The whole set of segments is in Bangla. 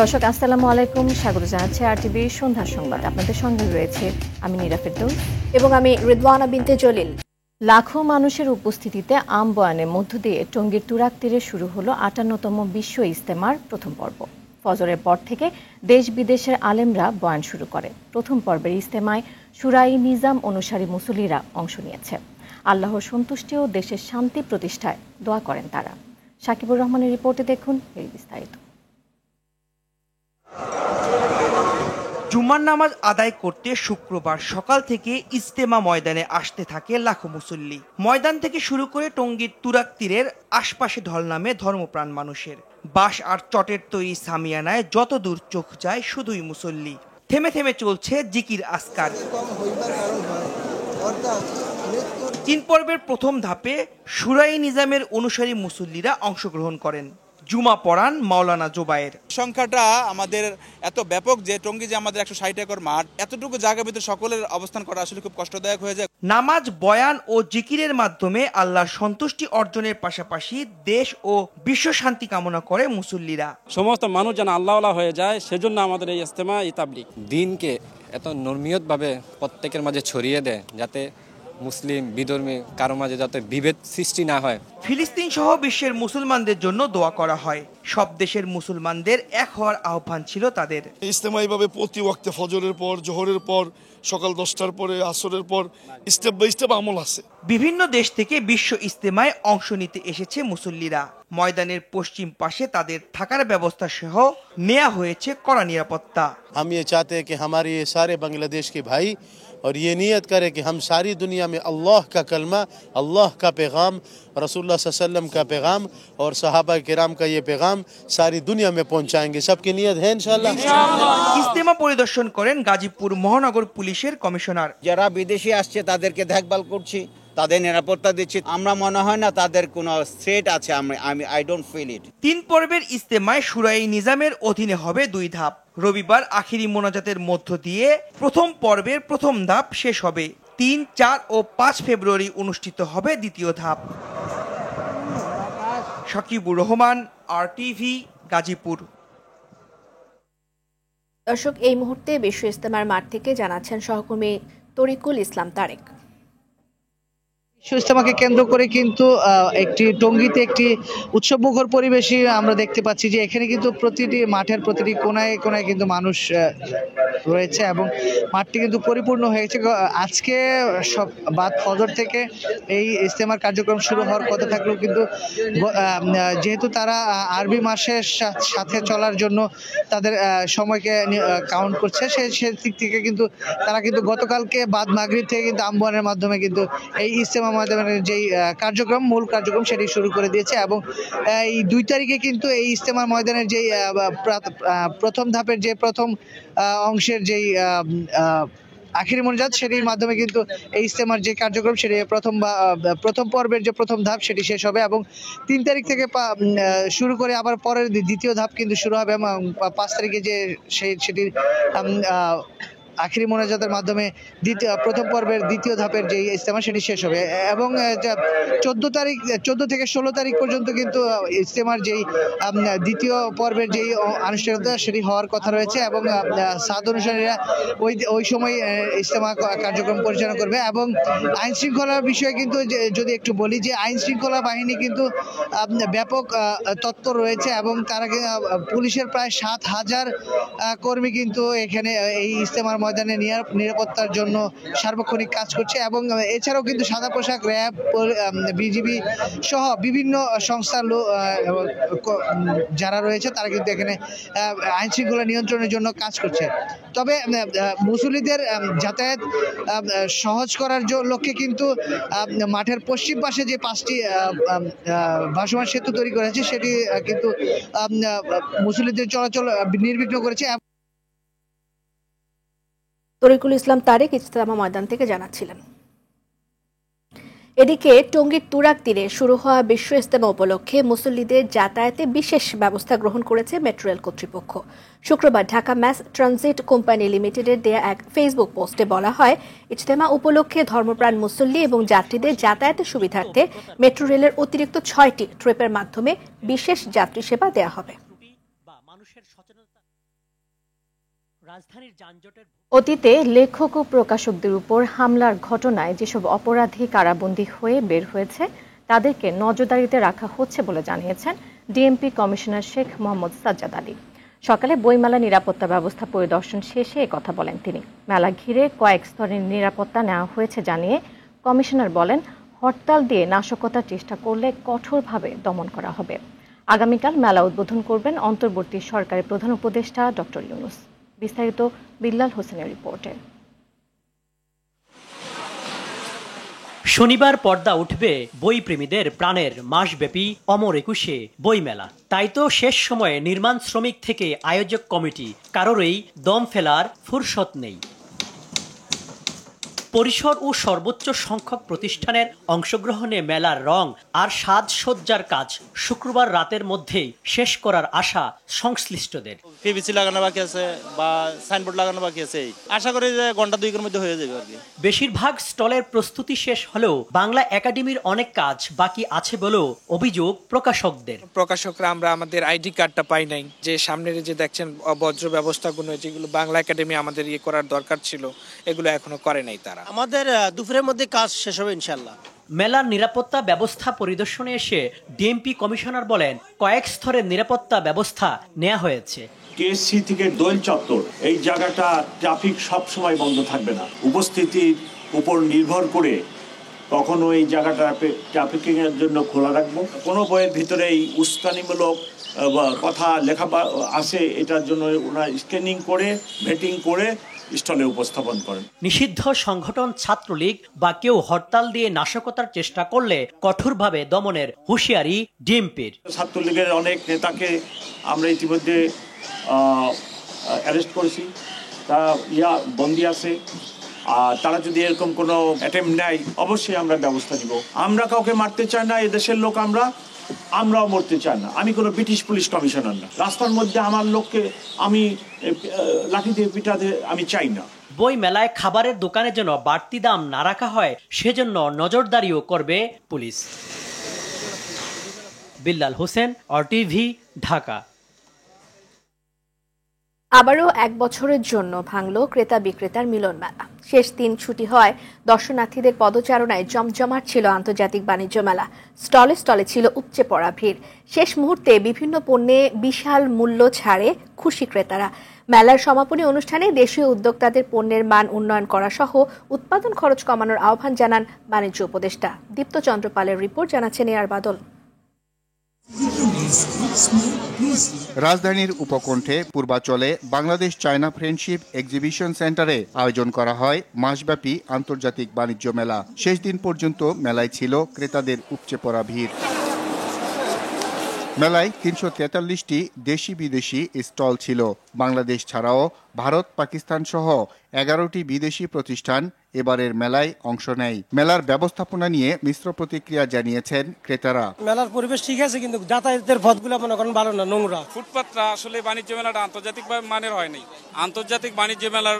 দর্শক আসসালামু আলাইকুম, স্বাগত জানাচ্ছি আরটিভি সন্ধ্যার সংবাদ। আপনাদের সঙ্গে রয়েছে আমি নীরা ফেরদৌস এবং আমি রিদওয়ানা বিনতে জলিল। লাখো মানুষের উপস্থিতিতে আম বয়ানের মধ্য দিয়ে টঙ্গীর তুরাগ তীরে শুরু হলো ৫৮তম বিশ্ব ইজতেমার প্রথম পর্ব। ফজরের পর থেকে দেশ বিদেশের আলেমরা বয়ান শুরু করে। প্রথম পর্বের ইজতেমায় শুরাই নিজাম অনুসারী মুসল্লিরা অংশ নিয়েছে। আল্লাহর সন্তুষ্টি ও দেশের শান্তি প্রতিষ্ঠায় দোয়া করেন তারা। সাকিবুর রহমানের রিপোর্টে দেখুন এর বিস্তারিত। জুমার নামাজ আদায় করতে শুক্রবার সকাল থেকে ইজতেমা ময়দানে আসতে থাকে লাখো মুসল্লি। ময়দান থেকে শুরু করে টঙ্গীর তুরাগ তীরের আশপাশে ঢল নামে ধর্মপ্রাণ মানুষের। বাঁশ আর চটের তৈরি সামিয়ানায় যত দূর চোখ যায় শুধুই মুসল্লি। থেমে থেমে চলছে জিকির আসকার। ৩ পর্বের প্রথম ধাপে শুরাই নিজামের অনুসারী মুসল্লিরা অংশগ্রহণ করেন। জুমা পড়ান মাওলানা জোবায়ের। সংখ্যাটা আমাদের এত ব্যাপক যে টঙ্গী যে আমাদের ১৬০ একর মাঠ, এতটুকু জায়গার ভিতরে সকলের অবস্থান করা আসলে খুব কষ্টদায়ক হয়ে যায়। নামাজ, বয়ান ও জিকিরের মাধ্যমে আল্লাহর সন্তুষ্টি অর্জনের পাশাপাশি দেশ ও বিশ্ব শান্তি কামনা করে মুসল্লিরা। সমস্ত মানুষ যেন আল্লাহওয়ালা হয়ে যায়, সেজন্য আমাদের এই ইজতেমা, এই তাবলীগ দিনকে এত নরমিয়তভাবে প্রত্যেকের মাঝে ছড়িয়ে দেয়, যাতে মুসলিম বিধর্মী কারো মাঝে যাতে বিভেদ সৃষ্টি না হয়। ফিলিস্তিন সহ বিশ্বের মুসলমানদের জন্য দোয়া করা হয়। সব দেশের মুসলমানদের এক হওয়ার আহ্বান ছিল তাদের। ইজতেমা এইভাবে প্রতি ওয়াক্তে ফজরের পর, জোহরের পর, সকাল 10টার পরে, আসরের পর স্টেপ বাই স্টেপ আমল আছে। বিভিন্ন দেশ থেকে বিশ্ব ইজতেমায় অংশ নিতে এসেছে মুসল্লিরা। ময়দানের পশ্চিম পাশে তাদের থাকার ব্যবস্থা সহ নেওয়া হয়েছে কড়া নিরাপত্তা। हम ये चाहते हैं कि हमारे ये सारे बांग्लादेश के भाई और ये नियत करें कि हम सारी दुनिया में अल्लाह का कलमा, अल्लाह का पैगाम, रसूलुल्लाह सल्लल्लाहु अलैहि वसल्लम का पैगाम और सहाबा किराम का ये पैगाम सारी दुनिया में पहुंचाएंगे। सबकी नियत है इंशाल्लाह। ইজতেমা পরিদর্শন করেন গাজীপুর মহানগর পুলিশের কমিশনার। যারা বিদেশি আসছে তাদেরকে দেখভাল করছি, তাদের নিরাপত্তা দিচ্ছি। আমরা মনে হয় না তাদের কোনো থ্রেট আছে। I don't feel it. ৩ পর্বের ইজতেমায় শুরাই নিজামের অধীনে হবে 2 ধাপ। রবিবার আখিরি মোনাজাতের মধ্য দিয়ে প্রথম পর্বের প্রথম ধাপ শেষ হবে। ৩, ৪ ও ৫ ফেব্রুয়ারি অনুষ্ঠিত হবে দ্বিতীয় ধাপ। সাকিবুর রহমান, আরটিভি, গাজীপুর। দর্শক, এই মুহূর্তে বিশ্ব ইজতেমার মাঠ থেকে জানাচ্ছেন সহকর্মী তরিকুল ইসলাম তারেক। বিশ্ব ইজতেমাকে কেন্দ্র করে কিন্তু একটি টঙ্গীতে একটি উৎসবমুখর পরিবেশই আমরা দেখতে পাচ্ছি, যে এখানে কিন্তু প্রতিটি মাঠের প্রতিটি কোনায় কোনায় কিন্তু মানুষ রয়েছে এবং মাঠটি কিন্তু পরিপূর্ণ হয়েছে। আজকে সব বাদ ফজর থেকে এই ইজতেমার কার্যক্রম শুরু হওয়ার কথা থাকলেও কিন্তু যেহেতু তারা আরবি মাসের সাথে চলার জন্য তাদের সময়কে কাউন্ট করছে, সে দিক থেকে কিন্তু তারা কিন্তু গতকালকে বাদ মাগরিব থেকে কিন্তু আমবানের মাধ্যমে কিন্তু এই ইজতেমা ময়দানের যেই কার্যক্রম, মূল কার্যক্রম সেটি শুরু করে দিয়েছে এবং এই 2 তারিখে কিন্তু এই ইজতেমা ময়দানের যেই প্রথম ধাপের যে প্রথম অংশের যেই আখিরি মোনাজাত, সেটির মাধ্যমে কিন্তু এই ইজতেমার যে কার্যক্রম সেটি প্রথম পর্বের যে প্রথম ধাপ সেটি শেষ হবে এবং 3 তারিখ থেকে শুরু করে আবার পরের দ্বিতীয় ধাপ কিন্তু শুরু হবে এবং 5 তারিখে যে সেটির আখিরি মোনাজাতের মাধ্যমে প্রথম পর্বের দ্বিতীয় ধাপের যে ইজতেমা সেটি শেষ হবে এবং 14 থেকে 16 তারিখ পর্যন্ত কিন্তু ইজতেমার যেই দ্বিতীয় পর্বের যেই আনুষ্ঠানিকতা সেটি হওয়ার কথা রয়েছে এবং সাদ অনুসারীরা ওই সময় ইজতেমা কার্যক্রম পরিচালনা করবে। এবং আইন শৃঙ্খলার বিষয়ে কিন্তু যদি একটু বলি, যে আইন শৃঙ্খলা বাহিনী কিন্তু ব্যাপক তৎপর রয়েছে এবং তারা পুলিশের প্রায় 7,000 কর্মী কিন্তু এখানে এই ইজতেমার ময়দানে নিরাপত্তার জন্য সার্বক্ষণিক কাজ করছে এবং এছাড়াও কিন্তু সাদা পোশাক, র্যাব, বিজিবি সহ বিভিন্ন সংস্থার যারা রয়েছে তারা কিন্তু এখানে আইন শৃঙ্খলা নিয়ন্ত্রণের জন্য কাজ করছে। তবে মুসল্লিদের যাতায়াত সহজ করার লক্ষ্যে কিন্তু মাঠের পশ্চিম পাশে যে 5টি ভাসমান সেতু তৈরি করা হয়েছে সেটি কিন্তু মুসল্লিদের চলাচল নির্বিঘ্ন করেছে। তরিকুল ইসলাম তারেক ইজতেমা ময়দান থেকে জানাচ্ছিলেন। এদিকে টঙ্গীর তুরাগ তীরে শুরু হওয়া বিশ্ব ইজতেমা উপলক্ষে মুসল্লিদের যাতায়াতে বিশেষ ব্যবস্থা গ্রহণ করেছে মেট্রো রেল কর্তৃপক্ষ। শুক্রবার ঢাকা ম্যাস ট্রানজিট কোম্পানি লিমিটেডের দেয়া এক ফেসবুক পোস্টে বলা হয়, ইজতেমা উপলক্ষে ধর্মপ্রাণ মুসল্লি এবং যাত্রীদের যাতায়াতের সুবিধার্থে মেট্রো রেলের অতিরিক্ত 6টি ট্রিপের মাধ্যমে বিশেষ যাত্রী সেবা দেওয়া হবে। অতীতে লেখক ও প্রকাশকদের উপর হামলার ঘটনায় যেসব অপরাধী কারাবন্দী হয়ে বের হয়েছে তাদেরকে নজরদারিতে রাখা হচ্ছে বলে জানিয়েছেন ডিএমপি কমিশনার শেখ মোহাম্মদ সাজ্জাদ আলী। সকালে বইমেলা নিরাপত্তা ব্যবস্থা পরিদর্শন শেষে কথা বলেন তিনি। মেলা ঘিরে কয়েক স্তরের নিরাপত্তা নেওয়া হয়েছে জানিয়ে কমিশনার বলেন, হরতাল দিয়ে নাশকতার চেষ্টা করলে কঠোরভাবে দমন করা হবে। আগামীকাল মেলা উদ্বোধন করবেন অন্তর্বর্তী সরকারের প্রধান উপদেষ্টা ডক্টর ইউনূস। বিস্তারিত বিল্লাল হোসেনের রিপোর্টে। শনিবার পর্দা উঠবে বই প্রেমীদের প্রাণের মাসব্যাপী অমর একুশে বইমেলা। তাই তো শেষ সময়ে নির্মাণ শ্রমিক থেকে আয়োজক কমিটি কারোরই দম ফেলার ফুরসত নেই। পরিসর ও সর্বোচ্চ সংখ্যক প্রতিষ্ঠানের অংশগ্রহণে মেলার রং আর সাজসজ্জার কাজ শুক্রবার রাতের মধ্যেই শেষ করার আশা সংশ্লিষ্টদের। পিভিসি লাগানো বাকি আছে বা সাইনবোর্ড লাগানো বাকি আছে, আশা করি যে ঘন্টা দুয়েকের মধ্যে হয়ে যাবে আর কি। বেশিরভাগ স্টলের প্রস্তুতি শেষ হলেও বাংলা একাডেমির অনেক কাজ বাকি আছে বলেও অভিযোগ প্রকাশকদের। প্রকাশকরা আমরা আমাদের আইডি কার্ডটা পাই নাই, যে সামনের যে দেখছেন বজ্র ব্যবস্থাগুলো যেগুলো বাংলা একাডেমি আমাদের করার দরকার ছিল এগুলো এখনো করে নাই তারা। আমাদের দুপুরের মধ্যে কাজ শেষ হবে ইনশাল্লাহ। মেলার নিরাপত্তা ব্যবস্থা পরিদর্শনে এসে ডিএমপি কমিশনার বলেন, কয়েক স্তরের নিরাপত্তা ব্যবস্থা নেওয়া হয়েছে। টিএসসি থেকে দোয়েল চত্বর এই জায়গাটা ট্রাফিক সব সময় বন্ধ থাকবে না। উপস্থিতির উপর নির্ভর করে কখনো এই জায়গাটা ট্রাফিকিং এর জন্য খোলা রাখবো। কোনো বইয়ের ভিতরে এই উস্কানিমূলক কথা লেখা আছে, এটার জন্য ওনারা স্ক্যানিং করে ভেটিং করে স্টলে উপস্থাপন করেন। নিষিদ্ধ সংগঠন ছাত্রলীগ বা কেউ হরতাল দিয়ে নাশকতার চেষ্টা করলে কঠোরভাবে দমনের হুঁশিয়ারি ডিএমপির। ছাত্রলীগের অনেক নেতাকে আমরা ইতিমধ্যে অ্যারেস্ট করেছি, তা বন্দী আছে। আর তারা যদি এরকম কোনো অ্যাটেম্প নেয় অবশ্যই আমরা ব্যবস্থা নিব। আমরা কাউকে মারতে চাই না, এদেশের লোক আমরাও মরতে চাই না। আমি কোনো ব্রিটিশ পুলিশ কমিশনার না। রাস্তার মধ্যে আমার লোককে আমি লাঠি দিয়ে পিটাতে আমি চাই না। বই মেলায় খাবারের দোকানে যেন বাড়তি দাম না রাখা হয় সেজন্য নজরদারিও করবে পুলিশ। বিল্লাল হোসেন, RTV, ঢাকা। আবারও এক বছরের জন্য ভাঙল ক্রেতা বিক্রেতার মিলন মেলা। শেষ দিন ছুটি হয় দর্শনার্থীদের পদচারণায় জমজমাট ছিল আন্তর্জাতিক বাণিজ্য মেলা। স্টলে স্টলে ছিল উপচে পড়া ভিড়। শেষ মুহূর্তে বিভিন্ন পণ্যে বিশাল মূল্য ছাড়ে খুশি ক্রেতারা। মেলার সমাপনী অনুষ্ঠানে দেশীয় উদ্যোক্তাদের পণ্যের মান উন্নয়ন করা সহ উৎপাদন খরচ কমানোর আহ্বান জানান বাণিজ্য উপদেষ্টা দীপ্ত চন্দ্র পালের রিপোর্ট, জানাচ্ছেন এআর বাদল। রাজধানীর উপকণ্ঠে পূর্বাচলে বাংলাদেশ চায়না ফ্রেন্ডশিপ এক্সিবিশন সেন্টারে আয়োজন করা হয় মাসব্যাপী আন্তর্জাতিক বাণিজ্য মেলা। শেষ দিন পর্যন্ত মেলায় ছিল ক্রেতাদের উপচে পড়া ভিড়। মেলায় ৩৪৩টি দেশি বিদেশি স্টল ছিল। বাংলাদেশ ছাড়াও ভারত, পাকিস্তান সহ 11টি বিদেশি প্রতিষ্ঠান এবারের মেলায় অংশ নেয়। মেলার ব্যবস্থাপনা নিয়ে মিশ্র প্রতিক্রিয়া জানিয়েছেন ক্রেতারা। মেলার পরিবেশ ঠিক আছে, কিন্তু যাতায়াতের পথগুলো মনে করেন ভালো না, নোংরা। ফুটপাতটা আসলে বাণিজ্য মেলাটা আন্তর্জাতিক মানের হয়নি। আন্তর্জাতিক বাণিজ্য মেলার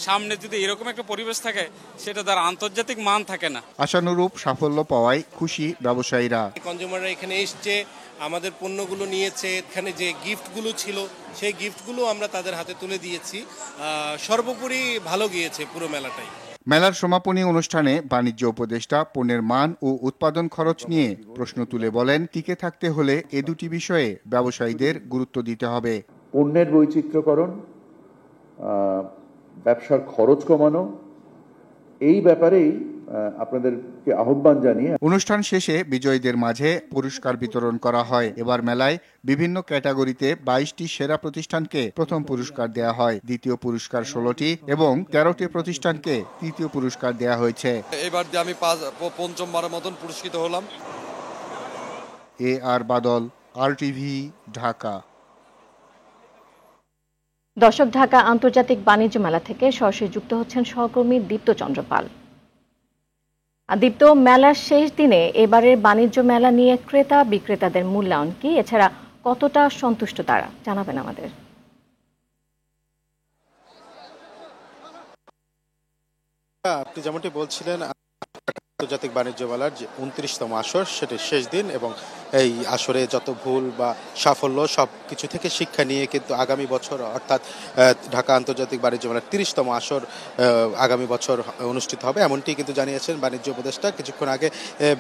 সামনে যদি এরকম একটা পরিবেশ থাকে সেটা তার আন্তর্জাতিক মান থাকে না। আশানুরূপ সাফল্য পাওয়ায় খুশি ব্যবসায়ীরা। কনজিউমাররা এখানে এসছে, আমাদের পণ্যগুলো নিয়েছে, এখানে যে গিফটগুলো ছিল সেই গিফটগুলো আমরা তাদের হাতে তুলে দিয়েছি। সর্বোপরি ভালো গিয়েছে পুরো মেলাটাই। মেলার সমাপনী অনুষ্ঠানে বাণিজ্য উপদেষ্টা পণ্যের মান ও উৎপাদন খরচ নিয়ে প্রশ্ন তুলে বলেন, টিকে থাকতে হলে এ দুটি বিষয়ে ব্যবসায়ীদের গুরুত্ব দিতে হবে। পণ্যের বৈচিত্র্যকরণ, ব্যবসার খরচ কমানো, এই ব্যাপারেই আপনাদেরকে আহ্বান জানিয়ে অনুষ্ঠান শেষে বিজয়ীদের মাঝে পুরস্কার বিতরণ করা হয়। এবার মেলায় বিভিন্ন ক্যাটাগরিতে 22টি সেরা প্রতিষ্ঠানকে প্রথম পুরস্কার দেয়া হয়, দ্বিতীয় পুরস্কার 16টি এবং 13টি প্রতিষ্ঠানকে তৃতীয় পুরস্কার দেয়া হয়েছে। এবার আমি পঞ্চমবারের মতন পুরস্কৃত হলাম। এআর বাদল, RTV, ঢাকা। দর্শক, ঢাকা আন্তর্জাতিক বাণিজ্য মেলা থেকে সরাসরি যুক্ত হচ্ছেন সহকর্মী দীপ্ত চন্দ্র পাল। দীপ্ত, মেলার শেষ দিনে এবারের বাণিজ্য মেলা নিয়ে ক্রেতা বিক্রেতাদের মূল্যায়ন কি? এছাড়া কতটা সন্তুষ্ট তারা, জানাবেন আমাদের। আপনি যেমনটি বলছিলেন, আন্তর্জাতিক বাণিজ্য মেলার যে 29তম আসর সেটি শেষ দিন এবং এই আসরে যত ভুল বা সাফল্য সব কিছু থেকে শিক্ষা নিয়ে কিন্তু আগামী বছর অর্থাৎ ঢাকা আন্তর্জাতিক বাণিজ্য মেলার 30তম আসর আগামী বছর অনুষ্ঠিত হবে, এমনটি কিন্তু জানিয়েছেন বাণিজ্য উপদেষ্টা। কিছুক্ষণ আগে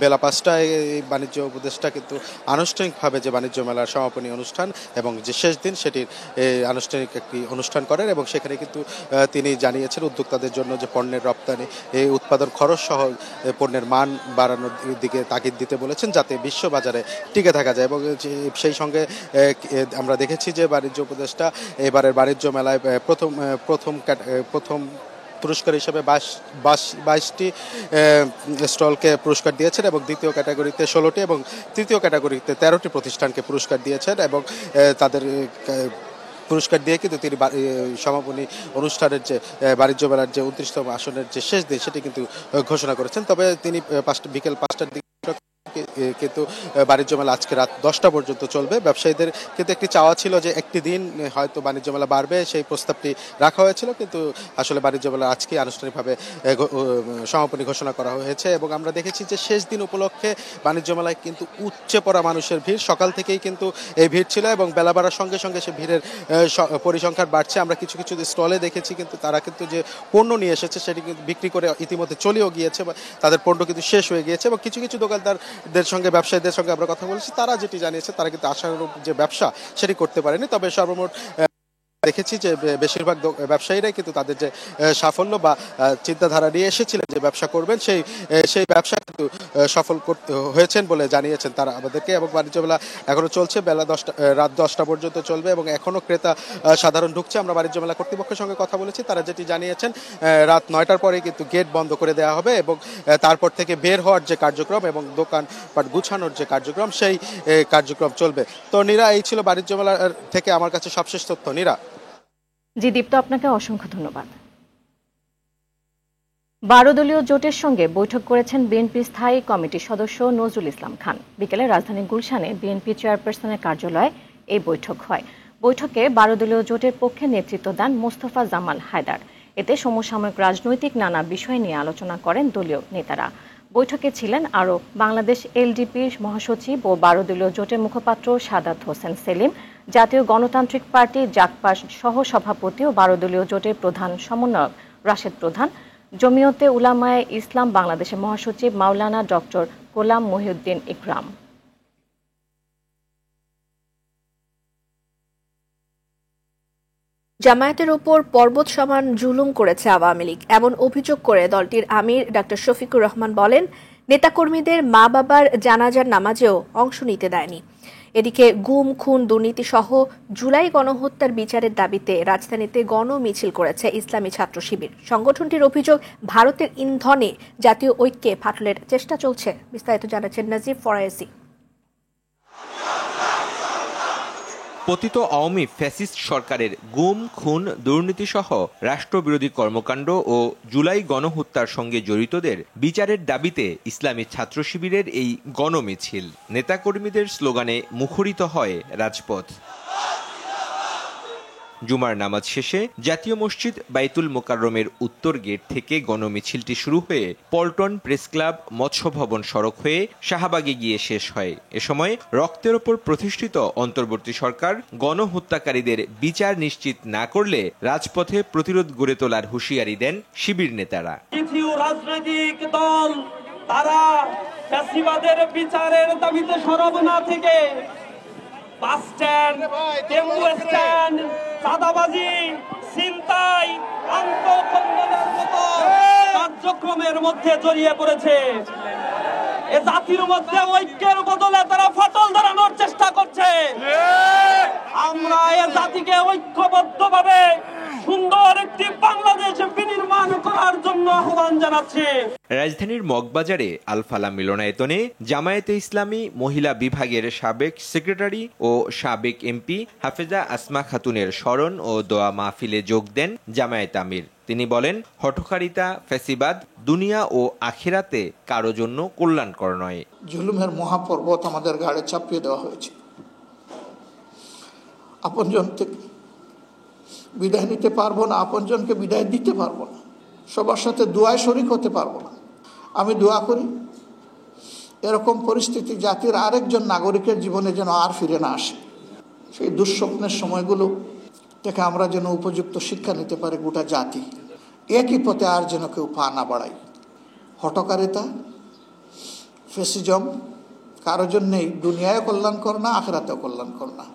বেলা 5টায় এই বাণিজ্য উপদেষ্টা কিন্তু আনুষ্ঠানিকভাবে যে বাণিজ্য মেলার সমাপনী অনুষ্ঠান এবং যে শেষ দিন সেটির আনুষ্ঠানিক একটি অনুষ্ঠান করেন এবং সেখানে কিন্তু তিনি জানিয়েছেন উদ্যোক্তাদের জন্য যে পণ্যের রপ্তানি, এই উৎপাদন খরচ সহ পণ্যের মান বাড়ানোর দিকে তাগিদ দিতে বলেছেন, যাতে বিশ্ববাজারে টিকে থাকা যায়। এবং সেই সঙ্গে আমরা দেখেছি যে বাণিজ্য উপদেষ্টা এবারের বাণিজ্য মেলায় প্রথম পুরস্কার হিসেবে 22টি স্টলকে পুরস্কার দিয়েছেন এবং দ্বিতীয় ক্যাটাগরিতে 16টি এবং তৃতীয় ক্যাটাগরিতে 13টি প্রতিষ্ঠানকে পুরস্কার দিয়েছেন এবং তাদের পুরস্কার দিয়ে কিন্তু তিনি সমাপনী অনুষ্ঠানের যে বাণিজ্য মেলার যে 29তম আসনের যে শেষ দিন সেটি কিন্তু ঘোষণা করেছেন। তবে তিনি বিকেল 5টার দিকে কিন্তু বাণিজ্য মেলা আজকে রাত 10টা পর্যন্ত চলবে। ব্যবসায়ীদের কিন্তু একটি চাওয়া ছিল যে একটি দিন হয়তো বাণিজ্য মেলা বাড়বে, সেই প্রস্তাবটি রাখা হয়েছিল, কিন্তু আসলে বাণিজ্য মেলা আজকে আনুষ্ঠানিকভাবে সমাপনী ঘোষণা করা হয়েছে। এবং আমরা দেখেছি যে শেষ দিন উপলক্ষে বাণিজ্য মেলায় কিন্তু উপচে পড়া মানুষের ভিড়, সকাল থেকেই কিন্তু এই ভিড় ছিল এবং বেলা বাড়ার সঙ্গে সঙ্গে সে ভিড়ের পরিসংখ্যান বাড়ছে। আমরা কিছু কিছু স্টলে দেখেছি কিন্তু তারা কিন্তু যে পণ্য নিয়ে এসেছে সেটি কিন্তু বিক্রি করে ইতিমধ্যে চলেও গিয়েছে বা তাদের পণ্য কিন্তু শেষ হয়ে গিয়েছে। এবং কিছু কিছু দোকানদারদের সঙ্গে, ব্যবসায়ীদের সঙ্গে আমরা কথা বলেছি, তারা যেটি জানিয়েছে তারা কিন্তু আশানুরূপ যে ব্যবসা সেটি করতে পারেনি। তবে সর্বমোট দেখেছি যে বেশিরভাগ ব্যবসায়ীরাই কিন্তু তাদের যে সাফল্য বা চিন্তাধারা নিয়ে এসেছিলেন যে ব্যবসা করবেন, সেই ব্যবসা কিন্তু সফল হয়েছেন বলে জানিয়েছেন তারা আমাদেরকে। এবং বাণিজ্য মেলা এখনো চলছে, রাত 10টা পর্যন্ত চলবে এবং এখনো ক্রেতা সাধারণ ঢুকছে। আমরা বাণিজ্য মেলা কর্তৃপক্ষের সঙ্গে কথা বলেছি, তারা যেটি জানিয়েছেন রাত 9টার পরে কিন্তু গেট বন্ধ করে দেওয়া হবে এবং তারপর থেকে বের হওয়ার যে কার্যক্রম এবং দোকানপাট গুছানোর যে কার্যক্রম সেই কার্যক্রম চলবে। তো নীরা, এই ছিল বাণিজ্য মেলা থেকে আমার কাছে সবশেষ তথ্য। নীরা। জি দীপ্ত, আপনাকে অসংখ্য ধন্যবাদ। 12 দলীয় জোটের সঙ্গে বৈঠক করেছেন বিএনপি স্থায়ী কমিটির সদস্য নজরুল ইসলাম খান। বিকেলে রাজধানীর গুলশানে বিএনপি চেয়ারপারসনের কার্যালয়ে এই বৈঠক হয়। বৈঠকে 12 দলীয় জোটের পক্ষে নেতৃত্ব দেন মোস্তফা জামাল হায়দার। এতে সমসাময়িক রাজনৈতিক নানা বিষয় নিয়ে আলোচনা করেন দলীয় নেতারা। বৈঠকে ছিলেন আরও বাংলাদেশ এলডিপির মহাসচিব ও 12 দলীয় জোটের মুখপাত্র সাদাত হোসেন সেলিম, জাতীয় গণতান্ত্রিক পার্টি জাকপার সহ সভাপতি ও 12 দলীয় জোটের প্রধান সমন্বয়ক রাশেদ প্রধান, জমিয়তে উলামায়ে ইসলাম বাংলাদেশের মহাসচিব মাওলানা ডক্টর গোলাম মহিউদ্দিন ইকরাম। জামায়াতের ওপর পর্বত সমান জুলুম করেছে আওয়ামী লীগ, এমন অভিযোগ করে দলটির আমির ডাক্তার শফিকুর রহমান বলেন, নেতাকর্মীদের মা বাবার জানাজার নামাজেও অংশ নিতে দেয়নি। এদিকে গুম, খুন, দুর্নীতি সহ জুলাই গণহত্যার বিচারের দাবিতে রাজধানীতে গণমিছিল করেছে ইসলামী ছাত্র শিবির। সংগঠনটির অভিযোগ, ভারতের ইন্ধনে জাতীয় ঐক্যে ফাটলের চেষ্টা চলছে। বিস্তারিত জানাচ্ছেন নাজিব ফরায়েজি। পতিত আওয়ামী ফ্যাসিস্ট সরকারের গুম, খুন, দুর্নীতিসহ রাষ্ট্রবিরোধী কর্মকাণ্ড ও জুলাই গণহত্যার সঙ্গে জড়িতদের বিচারের দাবিতে ইসলামী ছাত্র শিবিরের এই গণমিছিল। নেতাকর্মীদের স্লোগানে মুখরিত হয় রাজপথ। জুমার নামাজ শেষে জাতীয় মসজিদ বাইতুল মোকাররমের উত্তর গেট থেকে গণমিছিলটি শুরু হয়ে পল্টন প্রেস ক্লাব, মৎস্য ভবন সড়ক হয়ে শাহবাগে গিয়ে শেষ হয়। এ সময় রক্তের ওপর প্রতিষ্ঠিত অন্তর্বর্তী সরকার গণহত্যাকারীদের বিচার নিশ্চিত না করলে রাজপথে প্রতিরোধ গড়ে তোলার হুঁশিয়ারি দেন শিবির নেতারা। কিছু রাজনৈতিক দল তারা ফ্যাসিবাদের বিচারের দাবিতে সরব না থেকে বাস স্ট্যান্ড, টেম্পু স্ট্যান্ড, চাঁদাবাজি, ছিনতাই, আত্মখননের মতো কার্যক্রমের মধ্যে জড়িয়ে পড়েছে। এ জাতির মধ্যে ঐক্যের বদলে তারা ফাটল ধরানোর চেষ্টা করছে। আমরা এ জাতিকে ঐক্যবদ্ধভাবে সুন্দর একটি বাংলাদেশ বিনির্মাণ করার জন্য আহ্বান জানাচ্ছি। রাজধানীর মগবাজারে আলফালা মিলনায়তনে জামায়াতে ইসলামী মহিলা বিভাগের সাবেক সেক্রেটারি ও সাবেক এমপি হাফেজা আসমা খাতুনের স্মরণ ও দোয়া মাহফিলে যোগ দেন জামায়াত আমির। তিনি বলেন, হঠকারিতা, ফ্যাসিবাদ দুনিয়া ও আখিরাতে কারো জন্য কল্যাণকর নয়। জুলুমের মহাপর্বত আমাদের ঘাড়ে চাপিয়ে দেওয়া হয়েছে। আপনজন থেকে বিদায় নিতে পারবো না, আপনজনকে বিদায় দিতে পারবো না, সবার সাথে দোয়ায় শরিক হতে পারবো না। আমি দোয়া করি এরকম পরিস্থিতি জাতির আরেকজন নাগরিকের জীবনে যেন আর ফিরে না আসে। সেই দুঃস্বপ্নের সময়গুলো থেকে আমরা যেন উপযুক্ত শিক্ষা নিতে পারি গোটা জাতি। একই পথে আর যেন কেউ পা না বাড়াই। হঠকারিতা, ফেসিজম কারোর জন্যেই দুনিয়ায় কল্যাণকর না, আখিরাতেও কল্যাণকর না।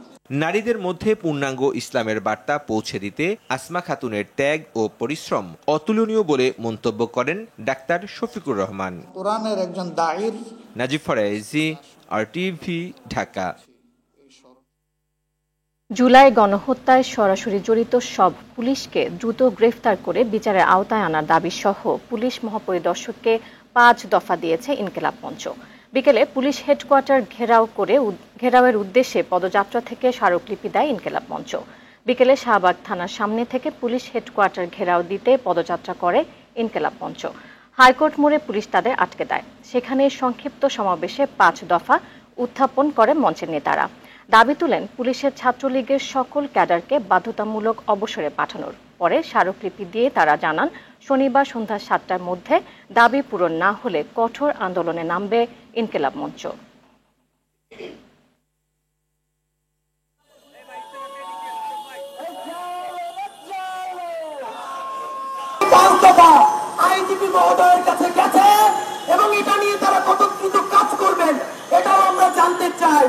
নারীদের মধ্যে পূর্ণাঙ্গ ইসলামের বার্তা পৌঁছে দিতে আসমা খাতুনের ত্যাগ ও পরিশ্রম অতুলনীয় বলে মন্তব্য করেন ডাক্তার শফিকুর রহমান। কোরআনের একজন দাঈর। নাজিব ফরাইজি, RTV, ঢাকা। জুলাই গণহত্যায় সরাসরি জড়িত সব পুলিশকে দ্রুত গ্রেফতার করে বিচারের আওতায় আনার দাবি সহ পুলিশ মহাপরিদর্শককে 5 দফা দিয়েছে ইনকিলাব মঞ্চ। বিকেলে পুলিশ হেডকোয়ার্টার ঘেরাওয়ের উদ্দেশ্যে পদযাত্রা থেকে স্মারকলিপি দেয় ইনকিলাব মঞ্চ। বিকেলে শাহবাগ থানার সামনে থেকে পুলিশ হেডকোয়ার্টার ঘেরাও দিতে পদযাত্রা করে ইনকিলাব মঞ্চ। হাইকোর্ট মোড়ে পুলিশ তাদের আটকে দেয়। সেখানে সংক্ষিপ্ত সমাবেশে 5 দফা উত্থাপন করে মঞ্চের নেতারা। দাবি তুলেন পুলিশের ছাত্রলীগের সকল ক্যাডারকে বাধ্যতামূলক অবসরে পাঠানোর। পরে স্মারকলিপি দিয়ে তারা জানান, শনিবার সন্ধ্যা 7টার মধ্যে দাবি পূরণ না হলে কঠোর আন্দোলনে নামবে ইনকিলাব মঞ্চ। আইজিপি মহোদয়ের কাছে গেছে এবং এটা নিয়ে তারা কত দ্রুত কাজ করবেন এটাও আমরা জানতে চাই।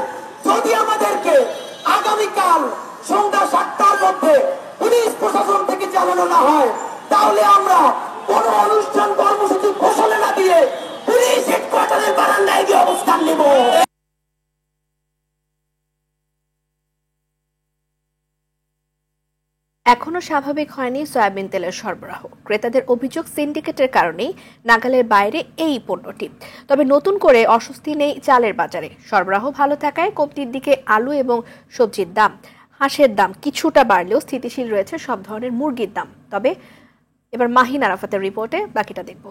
যদি আমাদেরকে আগামীকাল সন্ধ্যা 7টার মধ্যে পুলিশ প্রশাসন থেকে জানানো না হয়, তাহলে আমরা কোন অনুষ্ঠান কর্মসূচি ঘোষণা না দিয়ে পুলিশ হেডকোয়ার্টারের বারান্দায় গিয়ে অবস্থান নেব। এখনো স্বাভাবিক হয়নি সয়াবিন তেলের সরবরাহ। ক্রেতাদের অভিযোগ সিন্ডিকেটের কারণেই নাগালের বাইরে এই পণ্যটি। তবে নতুন করে অস্বস্তি নেই চালের বাজারে। সরবরাহ ভালো থাকায় কমতির দিকে আলু এবং সবজির দাম। হাঁসের দাম কিছুটা বাড়লেও স্থিতিশীল রয়েছে সব ধরনের মুরগির দাম। তবে এবার মাহিন আরাফাতের রিপোর্টে বাকিটা দেখব।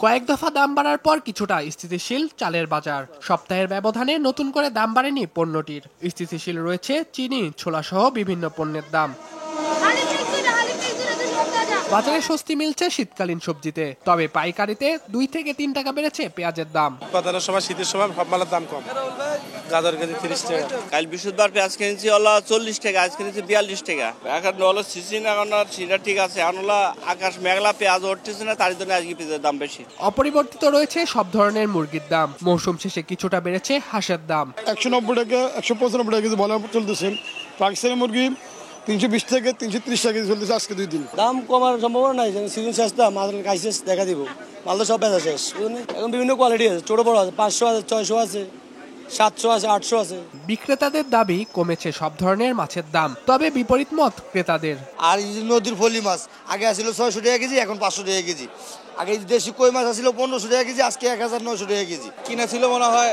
কয়েক দফা দাম বাড়ার পর কিছুটা স্থিতিশীল চালের বাজার। সপ্তাহের ব্যবধানে নতুন করে দাম বাড়েনি পণ্যটির। স্থিতিশীল রয়েছে চিনি, ছোলা সহ বিভিন্ন পণ্যের দাম। বাজারে স্বস্তি মিলছে শীতকালীন সবজিতে। তবে পাইকারিতে 2 থেকে 3 টাকা বেড়েছে পেঁয়াজের দাম। বাজারের সময় শীতের সময় সব মালের দাম কম। গাজর কেজি 30 টাকা। কাল বৃহস্পতিবার পেঁয়াজ কিনেছি হলো 40 টাকা, আজ কিনেছি 42 টাকা। এখন হলো সিজন এখন সেটা ঠিক আছে, এখন হলো আকাশ মেঘলা, পেঁয়াজ উঠতেছে না, তার জন্য আজকে পেঁয়াজের দাম বেশি। অপরিবর্তিত রয়েছে সব ধরনের মুরগির দাম। মৌসুম শেষে কিছুটা বেড়েছে হাঁসের দাম। 190 টাকা 195 টাকা কেজি বলা চলতেছে। পাকিস্তানি মুরগি 320 থেকে 330 টাকা কেজি চলতেছে আজকে 2 দিন। দাম কমার সম্ভাবনা নাই, সিজন শেষ তো মাল কাইসেস দেখা দিব। মাল তো সব বেচা শেষ। এখন বিভিন্ন কোয়ালিটি আছে, ছোট বড় আছে, 500 আছে, 600 আছে, 700 আছে, 800 আছে। বিক্রেতাদের দাবি কমেছে সব ধরনের মাছের দাম। তবে বিপরীত মত ক্রেতাদের। আর নদীর ফলি মাছ আগে আসছিল 600 টাকা কেজি, এখন 500 টাকা কেজি। আগে দেশি কই মাছ আসছিল 1500 টাকা কেজি, আজকে 1900 টাকা কেজি। কিনা ছিল মনে হয়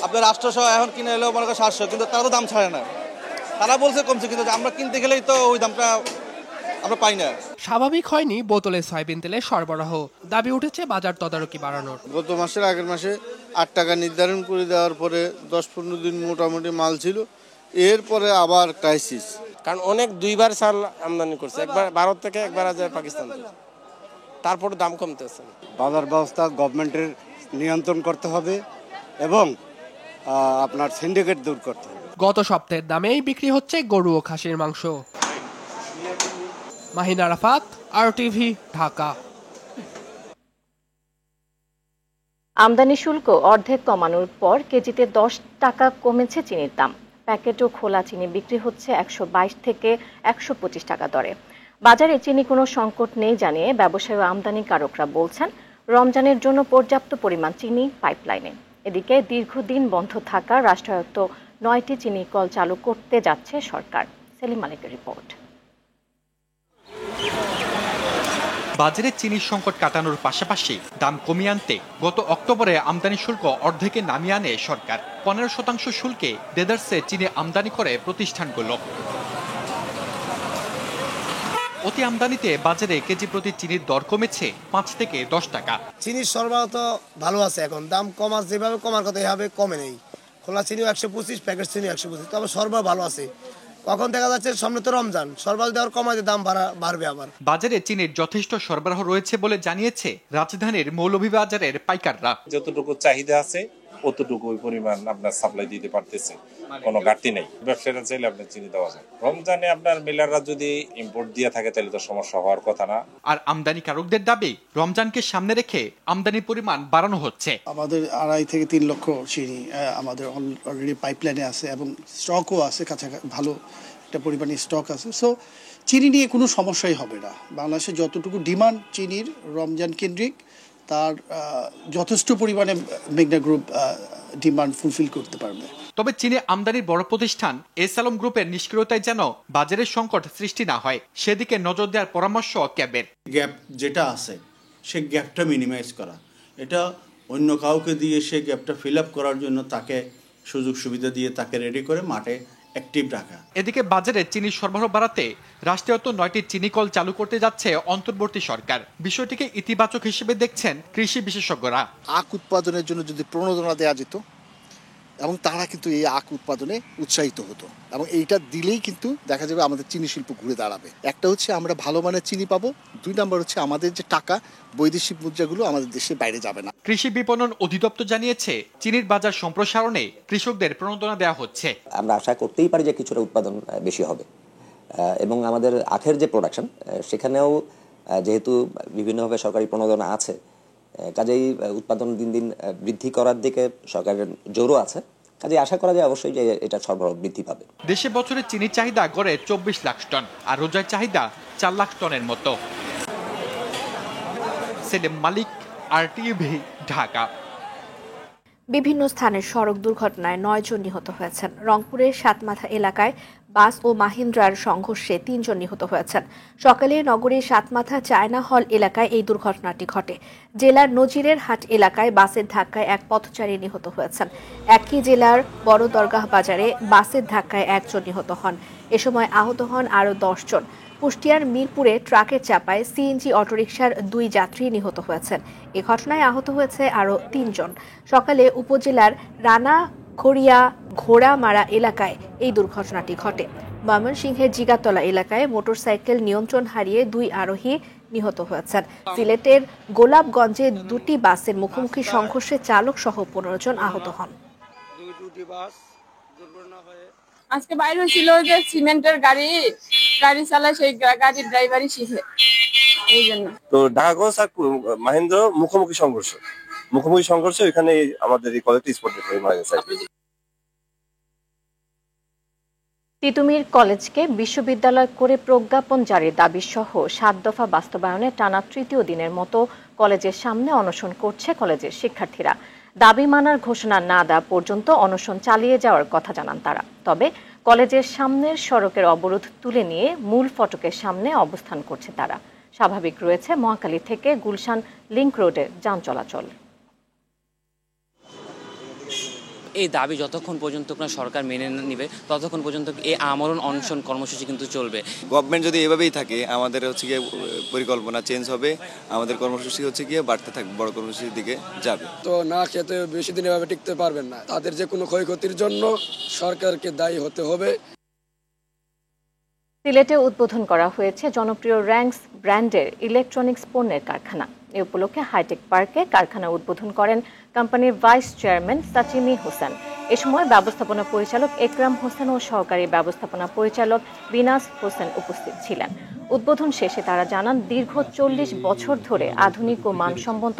আপনার 800, এখন কিনে এলেও মনে হয় 700, কিন্তু তারা তো দাম ছাড়ে না। তারা বলছে কমছে, কিন্তু আমরা কিনতে গেলেই তো ওই দামটা আমরা পাই না। স্বাভাবিক হয়নি বোতলে সয়াবিন তেলের সরবরাহ। দাবি উঠেছে বাজার তদারকি বাড়ানোর। গত মাসের আগের মাসে 8 টাকা নির্ধারণ করে দেওয়ার পরে 10-15 দিন মোটামুটি মাল ছিল, এরপরে আবার ক্রাইসিস। কারণ অনেক 2বার চাল আমদানি করছে, একবার ভারত থেকে, একবার আছে পাকিস্তান থেকে, তারপর দাম কমতেছে। বাজার ব্যবস্থা গভর্নমেন্টের নিয়ন্ত্রণ করতে হবে এবং আপনার সিন্ডিকেট দূর করতে হবে। গত সপ্তাহের দামেই বিক্রি হচ্ছে গরু ও খাসির মাংস। মাহিন আরাফাত, RTV, ঢাকা। আমদানি শুল্ক অর্ধেক কমানোর পর কেজিতে 10 টাকা কমেছে চিনির দাম। প্যাকেট ও খোলা চিনি বিক্রি হচ্ছে 122 থেকে 125 টাকা দরে। বাজারে চিনি কোনো সংকট নেই জানিয়ে ব্যবসায়ী ও আমদানিকারকরা বলছেন, রমজানের জন্য পর্যাপ্ত পরিমাণ চিনি পাইপলাইনে। এদিকে দীর্ঘদিন বন্ধ থাকা রাষ্ট্রায়ত্ত 9টি চিনি কল চালু করতে যাচ্ছে সরকার। সেলিম মালিকের রিপোর্ট। বাজারে চিনির সংকট কাটানোর পাশাপাশি দাম কমিয়ে আনতে গত অক্টোবরে আমদানি শুল্ক অর্ধেকে নামিয়ে আনে সরকার। 15% শুল্কে দেদারসে চিনি আমদানি করে প্রতিষ্ঠানগুলো। অতি আমদানিতে বাজারে কেজি প্রতি চিনির দর কমেছে 5 থেকে 10 টাকা। চিনির সরবরাহ তো ভালো আছে, এখন দাম কমার যেভাবে কমার কথা এভাবে কমে নেই। খোলা চিনিও 125, প্যাকেট চিনি 125, তবে সরবরাহ ভালো আছে। কখন দেখা যাচ্ছে সামনে তো রমজান, সরবাল দেওয়ার কমাইতে দাম বাড়বে আবার। বাজারে চিনির যথেষ্ট সরবরাহ রয়েছে বলে জানিয়েছে রাজধানীর মৌলভীবাজারের পাইকাররা। যতটুকু চাহিদা আছে অতটুকু ওই পরিমাণ আপনার সাপ্লাই দিতে পারতেছে, কোনো ঘাটতি নেই। ব্যবসায়ীরা চাইলে আপনার চিনি দেওয়া যায়। রমজানে আপনার মিলাররা যদি ইম্পোর্ট দিয়ে থাকে তাহলে তো সমস্যা হওয়ার কথা না। আর আমদানিকারকদের দাবি রমজানকে সামনে রেখে আমদানির পরিমাণ বাড়ানো হচ্ছে। আমাদের 2.5 থেকে 3 লক্ষ চিনি আমাদের অলরেডি পাইপলাইনে আছে এবং স্টকও আছে, কাছাকাছি ভালো একটা পরিমাণে স্টক আছে। সো চিনি নিয়ে কোনো সমস্যাই হবে না। বাংলাদেশে যতটুকু ডিমান্ড চিনির রমজান কেন্দ্রিক, তার যথেষ্ট পরিমাণে মেঘনা গ্রুপ ডিমান্ড ফুলফিল করতে পারবে। তবে চীনে আমদানির বড় প্রতিষ্ঠান এসালম গ্রুপের নিষ্ক্রিয়তায় যেন বাজারের সংকট সৃষ্টি না হয় সেদিকে নজর দেওয়ার পরামর্শ ক্যাবের। গ্যাপ যেটা আছে সে গ্যাপটা মিনিমাইজ করা, এটা অন্য কাউকে দিয়ে সে গ্যাপটা ফিল আপ করার জন্য তাকে সুযোগ সুবিধা দিয়ে তাকে রেডি করে মাঠে অ্যাক্টিভ রাখা। এদিকে বাজারে চিনির সরবরাহ বাড়াতে রাষ্ট্রায়ত্ত 9টি চিনি কল চালু করতে যাচ্ছে অন্তর্বর্তী সরকার। বিষয়টিকে ইতিবাচক হিসেবে দেখছেন কৃষি বিশেষজ্ঞরা। আখ উৎপাদনের জন্য যদি প্রণোদনা দেওয়া যেত এবং তারা কিন্তু এই আখ উৎপাদনে উৎসাহিত হতো, এবং এইটা দিলেই কিন্তু দেখা যাবে আমাদের চিনি শিল্প ঘুরে দাঁড়াবে। একটা হচ্ছে আমরা ভালো মানের চিনি পাবো, 2 নম্বর হচ্ছে আমাদের যে টাকা বৈদেশিক মুদ্রাগুলো আমাদের দেশের বাইরে যাবে না। কৃষি বিপণন অধিদপ্তর জানিয়েছে চিনির বাজার সম্প্রসারণে কৃষকদের প্রণোদনা দেওয়া হচ্ছে। আমরা আশা করতেই পারি যে কিছুটা উৎপাদন বেশি হবে, এবং আমাদের আখের যে প্রোডাকশন সেখানেও যেহেতু বিভিন্নভাবে সরকারি প্রণোদনা আছে, কাজেই উৎপাদন দিন দিন বৃদ্ধি করার দিকে সরকারের জোরও আছে। কাজে আশা করা যায় অবশ্যই যে এটা সরবরাহ বৃদ্ধি পাবে। দেশে বছরে চিনির চাহিদা গড়ে 24 লাখ টন, আর রোজার চাহিদা 4 লাখ টনের মতো। সেলিম মালিক, RTV, ঢাকা। বিভিন্ন স্থানের সড়ক দুর্ঘটনায় 9 জন নিহত হয়েছেন। রংপুরের সাতমাথা এলাকায় বাস ও মাহিন্দ্রার সংঘর্ষে 3 জন নিহত হয়েছেন। সকালে নগরীর সাতমাথা চায়না হল এলাকায় এই দুর্ঘটনাটি ঘটে। জেলার নজিরের হাট এলাকায় বাসের ধাক্কায় এক পথচারী নিহত হয়েছেন। একই জেলার বড় দরগাহ বাজারে বাসের ধাক্কায় 1 জন নিহত হন। এ সময় আহত হন আরও 10 জন। কুষ্টিয়ার মিরপুরে ট্রাকের চাপায় সিএনজি অটোরিকশার 2 যাত্রী নিহত হয়েছেন। এ ঘটনায় আহত হয়েছে আরও 3 জন। সকালে উপজেলার রানা খড়িয়া ঘোড়ামারা এলাকায় এই দুর্ঘটনাটি ঘটে। ময়মনসিংহের জিগাতলা এলাকায় মোটরসাইকেল নিয়ন্ত্রণ হারিয়ে 2 আরোহী নিহত হয়েছেন। সিলেটের গোলাপগঞ্জে 2টি বাসের মুখোমুখি সংঘর্ষে চালক সহ 15 জন আহত হন। আজকে বাইরে হয়েছিল যে সিমেন্টের গাড়ি চালায়, সেই গাড়ির ড্রাইভারই শিখে, এই জন্য। তো ঢাকাগঞ্জ আর মাহেন্দ্র মুখোমুখি সংঘর্ষ এখানে আমাদের এই কলেজটি স্পটে মারা গেছে। তিতুমির কলেজকে বিশ্ববিদ্যালয় করে প্রজ্ঞাপন জারির দাবি সহ 7 দফা বাস্তবায়নে টানা 3য় দিনের মতো কলেজের সামনে অনশন করছে কলেজের শিক্ষার্থীরা। দাবি মানার ঘোষণা না দেওয়া পর্যন্ত অনশন চালিয়ে যাওয়ার কথা জানান তারা। তবে কলেজের সামনের সড়কের অবরোধ তুলে নিয়ে মূল ফটকের সামনে অবস্থান করছে তারা। স্বাভাবিক রয়েছে মহাখালী থেকে গুলশান লিংক রোডের যান চলাচল। এই দাবি যতক্ষণ পর্যন্ত সরকার মেনে নেবে ততক্ষণ পর্যন্ত এই আমরণ অনশন কর্মসূচি কিন্তু চলবে। গভর্নমেন্ট যদি এভাবেই থাকে আমাদের হচ্ছে গিয়ে পরিকল্পনা চেঞ্জ হবে, আমাদের কর্মসূচি হচ্ছে গিয়ে বাড়তে থাকবে, বড় কর্মসূচির দিকে যাবে। তো না খেতে বেশি দিন এভাবে টিকতে পারবেন না, তাদের যে কোনো ক্ষয়ক্ষতির জন্য সরকারকে দায়ী হতে হবে। সিলেটে উদ্বোধন করা হয়েছে জনপ্রিয় র্যাঙ্কস ব্র্যান্ডের ইলেকট্রনিক্স পণ্যের কারখানা। এ উপলক্ষে হাইটেক পার্কে কারখানা উদ্বোধন করেন কোম্পানির ভাইস চেয়ারম্যান সাচিমি হোসেন। এ সময় ব্যবস্থাপনা পরিচালক একরাম হোসেন ও সহকারী ব্যবস্থাপনা পরিচালক বিনাস হোসেন উপস্থিত ছিলেন। উদ্বোধন শেষে তারা জানান দীর্ঘ 40 বছর ধরে আধুনিক ও মানসম্মত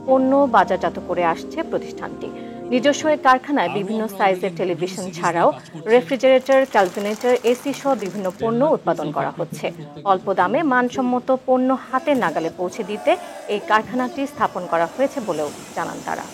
পণ্য বাজারজাত করে আসছে প্রতিষ্ঠানটি। নিজস্ব কারখানায় বিভিন্ন সাইজের টেলিভিশন ছাড়াও রেফ্রিজারেটর, ক্যালকুলেটর, এসি সহ বিভিন্ন পণ্য উৎপাদন করা হচ্ছে। অল্প দামে মানসম্মত পণ্য হাতের নাগালে পৌঁছে দিতে এই কারখানাটি স্থাপন করা হয়েছে বলেও জানান তারা।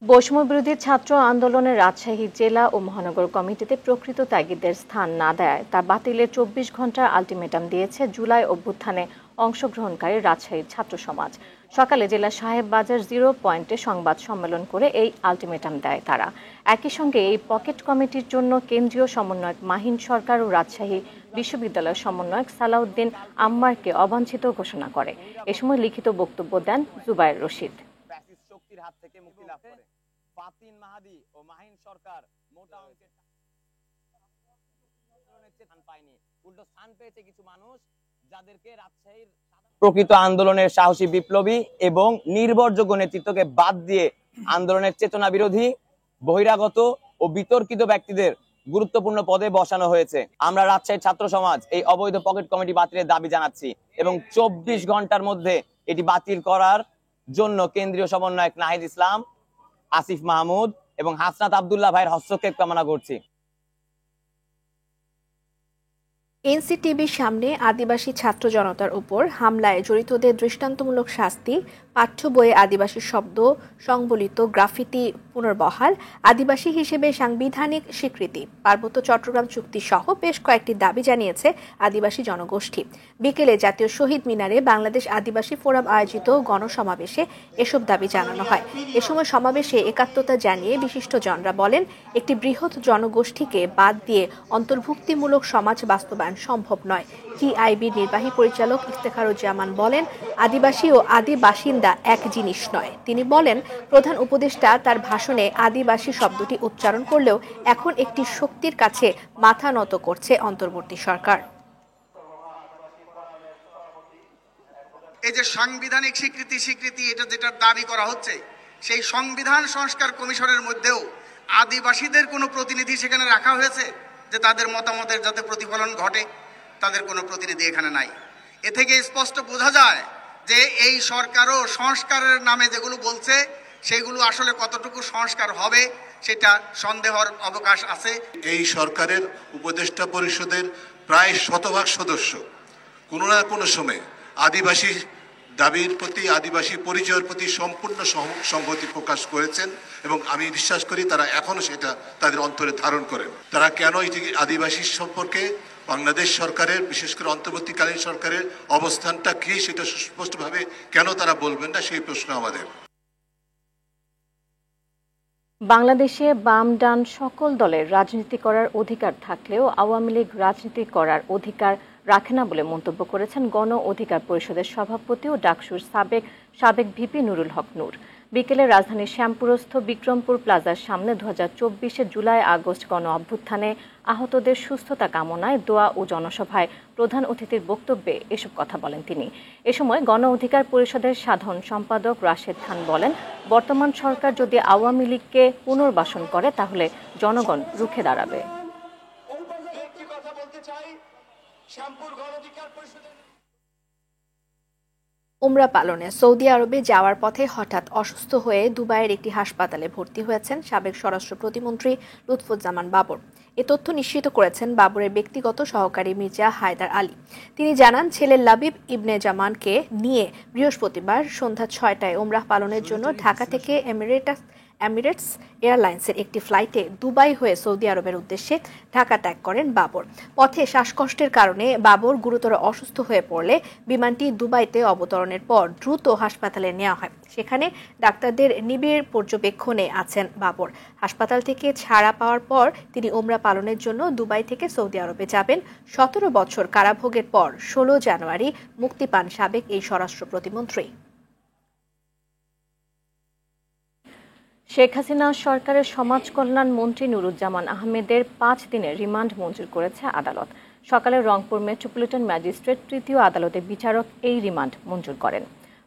বৈষম্য বিরোধী ছাত্র আন্দোলনের রাজশাহী জেলা ও মহানগর কমিটিতে প্রকৃত ত্যাগীদের স্থান না দেয় তা বাতিলের 24 ঘন্টার আলটিমেটাম দিয়েছে জুলাই অভ্যুত্থানে অংশগ্রহণকারী রাজশাহীর ছাত্র সমাজ। সকালে জেলা সাহেববাজার 0 পয়েন্টে সংবাদ সম্মেলন করে এই আলটিমেটাম দেয় তারা। একই সঙ্গে এই পকেট কমিটির জন্য কেন্দ্রীয় সমন্বয়ক মাহিন সরকার ও রাজশাহী বিশ্ববিদ্যালয়ের সমন্বয়ক সালাউদ্দিন আম্মারকে অবাঞ্ছিত ঘোষণা করে। এ সময় লিখিত বক্তব্য দেন জুবায়ের রশিদ। ফাতিন মাহাদি ও মাহিন সরকার মোটা অঙ্কের পায়নি, উল্টো স্থান পেয়েছে কিছু মানুষ যাদেরকে রাজশাহীর প্রকৃত আন্দোলনের সাহসী বিপ্লবী এবং নির্ভরযোগ্য নেতৃত্বকে বাদ দিয়ে আন্দোলনের চেতনা বিরোধী, বহিরাগত ও বিতর্কিত ব্যক্তিদের গুরুত্বপূর্ণ পদে বসানো হয়েছে। আমরা রাজশাহীর ছাত্র সমাজ এই অবৈধ পকেট কমিটি বাতিলের দাবি জানাচ্ছি এবং 24 ঘন্টার মধ্যে এটি বাতিল করার জন্য কেন্দ্রীয় সমন্বয়ক নাহিদ ইসলাম, আসিফ মাহমুদ এবং হাসনাত আব্দুল্লাহ ভাইয়ের হস্তক্ষেপ কামনা করছি। এনসিটিভির সামনে আদিবাসী ছাত্র জনতার উপর হামলায় জড়িতদের দৃষ্টান্তমূলক শাস্তি, পাঠ্য বইয়ে আদিবাসী শব্দ সংবলিত গ্রাফিতি পুনর্বহাল, আদিবাসী হিসেবে সাংবিধানিক স্বীকৃতি, পার্বত্য চট্টগ্রাম চুক্তি সহ বেশ কয়েকটি দাবি জানিয়েছে আদিবাসী জনগোষ্ঠী। বিকেলে জাতীয় শহীদ মিনারে বাংলাদেশ আদিবাসী ফোরাম আয়োজিত গণসমাবেশে এসব দাবি জানানো হয়। এ সময় সমাবেশে একাত্মতা জানিয়ে বিশিষ্টজনরা বলেন, একটি বৃহৎ জনগোষ্ঠীকে বাদ দিয়ে অন্তর্ভুক্তিমূলক সমাজ বাস্তবায়ন সম্ভব নয়। টিআইবির নির্বাহী পরিচালক ইফতেখারুজ্জামান বলেন, আদিবাসী ও আদি বাসিন্দা এক জিনিস নয়। তিনি বলেন, প্রধান উপদেষ্টা তার ভাষণে আদিবাসী শব্দটি উচ্চারণ করলেও এখন একটি শক্তির কাছে মাথা নত করছে অন্তর্বর্তী সরকার। এই যে সাংবিধানিক স্বীকৃতি এটা যেটার দাবি করা হচ্ছে, সেই সংবিধান সংস্কার কমিশনের মধ্যেও আদিবাসীদের কোনো প্রতিনিধি সেখানে রাখা হয়েছে যে তাদের মতামতের যাতে প্রতিফলন ঘটে, তাদের কোনো প্রতিনিধি এখানে নাই। এ থেকে স্পষ্ট বোঝা যায় যে এই সরকারও সংস্কারের নামে যেগুলো বলছে সেগুলো আসলে কতটুকু সংস্কার হবে সেটা সন্দেহের অবকাশ আছে। এই সরকারের উপদেষ্টা পরিষদের প্রায় 100% সদস্য কোনো না কোনো সময় আদিবাসী দাবির প্রতি, আদিবাসী পরিচয়ের প্রতি সম্পূর্ণ সংহতি প্রকাশ করেছেন এবং আমি বিশ্বাস করি তারা এখনো সেটা তাদের অন্তরে ধারণ করেন। তারা কেন এই আদিবাসী সম্পর্কে বাংলাদেশ সরকারের, বিশেষ করে অন্তর্বর্তীকালীন সরকারের অবস্থানটা কি সেটা সুস্পষ্টভাবে কেন তারা বলবেন না, সেই প্রশ্ন আমাদের। বাংলাদেশে বাম ডান সকল দলের রাজনীতি করার অধিকার থাকলেও আওয়ামী লীগ রাজনীতি করার অধিকার রাখে না বলে মন্তব্য করেছেন গণ অধিকার পরিষদের সভাপতি ও ডাকসুর সাবেক ভিপি নুরুল হক নূর। বিকেলে রাজধানীর শ্যামপুরস্থ বিক্রমপুর প্লাজার সামনে 2024 জুলাই আগস্ট গণ অভ্যুত্থানে আহতদের সুস্থতা কামনায় দোয়া ও জনসভায় প্রধান অতিথির বক্তব্যে এসব কথা বলেন তিনি। এ সময় গণ অধিকার পরিষদের সাধারণ সম্পাদক রাশেদ খান বলেন, বর্তমান সরকার যদি আওয়ামী লীগকে পুনর্বাসন করে তাহলে জনগণ রুখে দাঁড়াবে। উমরা পালনে সৌদি আরবে যাওয়ার পথে হঠাৎ অসুস্থ হয়ে দুবাইয়ের একটি হাসপাতালে ভর্তি হয়েছেন সাবেক স্বরাষ্ট্র প্রতিমন্ত্রী লুৎফুজ্জামান বাবর। এ তথ্য নিশ্চিত করেছেন বাবরের ব্যক্তিগত সহকারী মির্জা হায়দার আলী। তিনি জানান, ছেলে লাবিব ইবনে জামানকে নিয়ে বৃহস্পতিবার সন্ধ্যা 6টায় উমরাহ পালনের জন্য ঢাকা থেকে এমিরেটস এয়ারলাইন্সের একটি ফ্লাইটে দুবাই হয়ে সৌদি আরবের উদ্দেশ্যে ঢাকা ত্যাগ করেন বাবর। পথে শ্বাসকষ্টের কারণে বাবর গুরুতর অসুস্থ হয়ে পড়লে বিমানটি দুবাইতে অবতরণের পর দ্রুত হাসপাতালে নেওয়া হয়। সেখানে ডাক্তারদের নিবিড় পর্যবেক্ষণে আছেন বাবর। হাসপাতাল থেকে ছাড়া পাওয়ার পর তিনি উমরা পালনের জন্য দুবাই থেকে সৌদি আরবে যাবেন। 17 বছর কারাভোগের পর 16 জানুয়ারি মুক্তি পান সাবেক এই স্বরাষ্ট্র প্রতিমন্ত্রী। শেখ হাসিনা সরকারের সমাজ কল্যাণ মন্ত্রী নুরুজ্জামান আহমেদের 5 দিনের রিমান্ড মঞ্জুর করেছে আদালত। সকালে রংপুর মেট্রোপলিটন ম্যাজিস্ট্রেট তৃতীয় আদালতের বিচারক এই রিমান্ড মঞ্জুর করেন।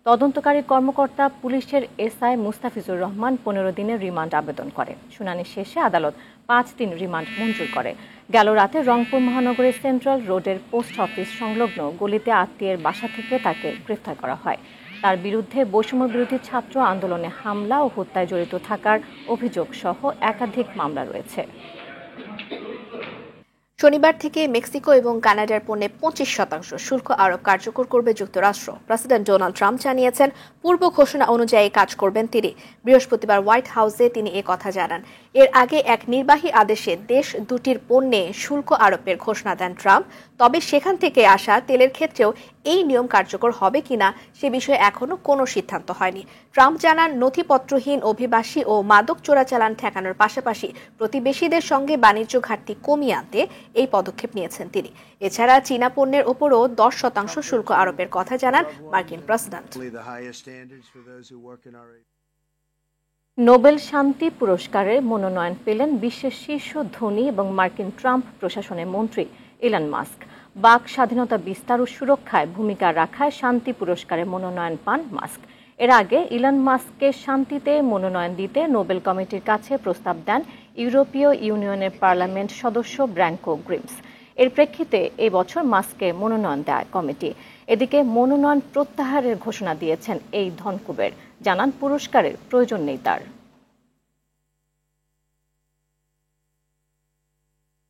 তদন্তকারী কর্মকর্তা পুলিশের এসআই মুস্তাফিজুর রহমান 15 দিনের রিমান্ড আবেদন করে। শুনানি শেষে আদালত 5 দিন রিমান্ড মঞ্জুর করে। গেল রাতে রংপুর মহানগরীর সেন্ট্রাল রোডের পোস্ট অফিস সংলগ্ন গলিতে আত্মীয়ের বাসা থেকে তাকে গ্রেফতার করা হয়। তার বিরুদ্ধে বৈষম্য বিরোধী ছাত্র আন্দোলনে হামলা ও হত্যায় জড়িত থাকার অভিযোগ সহ একাধিক মামলা রয়েছে। শনিবার থেকে মেক্সিকো এবং কানাডার পণ্যে 25% শুল্ক আরোপ কার্যকর করবে যুক্তরাষ্ট্র। প্রেসিডেন্ট ডোনাল্ড ট্রাম্প জানিয়েছেন, পূর্ব ঘোষণা অনুযায়ী কাজ করবেন তিনি। বৃহস্পতিবার হোয়াইট হাউসে তিনি কথা জানান। এর আগে এক নির্বাহী আদেশে দেশ দুটির পণ্যে শুল্ক আরোপের ঘোষণা দেন ট্রাম্প। তবে সেখান থেকে আসা তেলের ক্ষেত্রেও এই নিয়ম কার্যকর হবে কিনা সে বিষয়ে এখনো কোনো সিদ্ধান্ত হয়নি। ট্রাম্প জানান, নথিপত্রহীন অভিবাসী ও মাদক চোরাচালান ঠেকানোর পাশাপাশি প্রতিবেশীদের সঙ্গে বাণিজ্য ঘাটতি কমিয়ে আনতে এই পদক্ষেপ নিয়েছেন তিনি। এছাড়া চীনা পণ্যের ওপরও 10% শুল্ক আরোপের কথা জানান মার্কিন প্রেসিডেন্ট। নোবেল শান্তি পুরস্কারের মনোনয়ন পেলেন বিশ্বের শীর্ষ ধনী এবং মার্কিন ট্রাম্প প্রশাসনের মন্ত্রী ইলন মাস্ক। বাক স্বাধীনতা বিস্তার ও সুরক্ষায় ভূমিকা রাখায় শান্তি পুরস্কারের মনোনয়ন পান মাস্ক। এর আগে ইলন মাস্ককে শান্তিতে মনোনয়ন দিতে নোবেল কমিটির কাছে প্রস্তাব দেন ইউরোপীয় ইউনিয়নের পার্লামেন্ট সদস্য ব্র্যাঙ্কো গ্রিমস। এর প্রেক্ষিতে এই বছর মাস্ককে মনোনয়ন দেয় কমিটি। এদিকে মনোনয়ন প্রত্যাহারের ঘোষণা দিয়েছেন এই ধনকুবের, জানান পুরস্কারের প্রয়োজন নেই তার।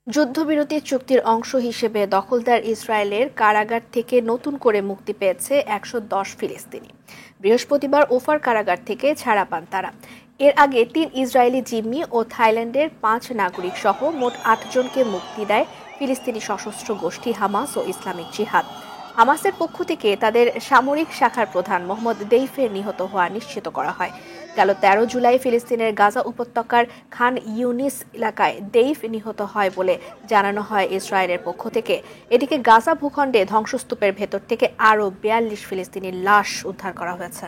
যুদ্ধবিরতি চুক্তির অংশ হিসেবে দখলদার ইসরায়েলের কারাগার থেকে নতুন করে মুক্তি পেয়েছে 110 ফিলিস্তিনি। বৃহস্পতিবার ওফার কারাগার থেকে ছাড়া পান তারা। এর আগে 3 ইসরায়েলি জিম্মি ও থাইল্যান্ডের 5 নাগরিক সহ মোট 8 জনকে মুক্তি দেয় ফিলিস্তিনি সশস্ত্র গোষ্ঠী হামাস ও ইসলামিক জিহাদ। হামাসের পক্ষ থেকে তাদের সামরিক শাখার প্রধান মোহাম্মদ দেইফের নিহত হওয়া নিশ্চিত করা হয়। গেল 13 জুলাই ফিলিস্তিনের গাজা উপত্যকার খান ইউনিস এলাকায় দেইফ নিহত হয় বলে জানানো হয় ইসরায়েলের পক্ষ থেকে। এদিকে গাজা ভূখণ্ডে ধ্বংসস্তূপের ভেতর থেকে আরও 42 ফিলিস্তিনির লাশ উদ্ধার করা হয়েছে।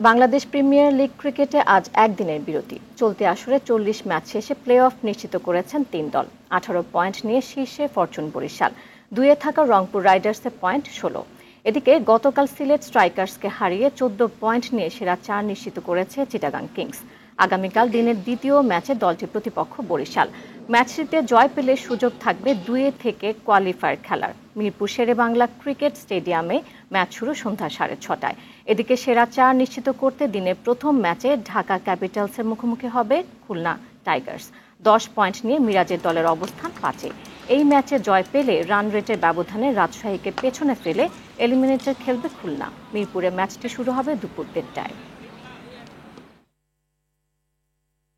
বাংলাদেশ প্রিমিয়ার লিগ ক্রিকেটে আজ একদিনের বিরতি। চলতি আসরে 40 ম্যাচ শেষে প্লে অফ নিশ্চিত করেছেন 3 দল। 18 পয়েন্ট নিয়ে শীর্ষে ফরচুন বরিশাল, 2-এ থাকা রংপুর রাইডার্সের পয়েন্ট 16। এদিকে গতকাল সিলেট স্ট্রাইকার্সকে হারিয়ে 14 পয়েন্ট নিয়ে সেরা 4 নিশ্চিত করেছে চিটাগাং কিংস। আগামীকাল দিনের দ্বিতীয় ম্যাচে দলটির প্রতিপক্ষ বরিশাল। ম্যাচটিতে জয় পেলে সুযোগ থাকবে 2 থেকে কোয়ালিফায়ার খেলার। মিরপুর শেরেবাংলা ক্রিকেট স্টেডিয়ামে ম্যাচ শুরু সন্ধ্যা 6:30টায়। এদিকে সেরা 4 নিশ্চিত করতে দিনের প্রথম ম্যাচে ঢাকা ক্যাপিটালসের মুখোমুখি হবে খুলনা টাইগার্স। 10 পয়েন্ট নিয়ে মিরাজের দলের অবস্থান 5-এ। এই ম্যাচে জয় পেলে রান রেটের ব্যবধানে রাজশাহীকে পেছনে ফেলে এলিমিনেটর খেলবে খুলনা। মিরপুরে ম্যাচটি শুরু হবে দুপুর 1:30টায়।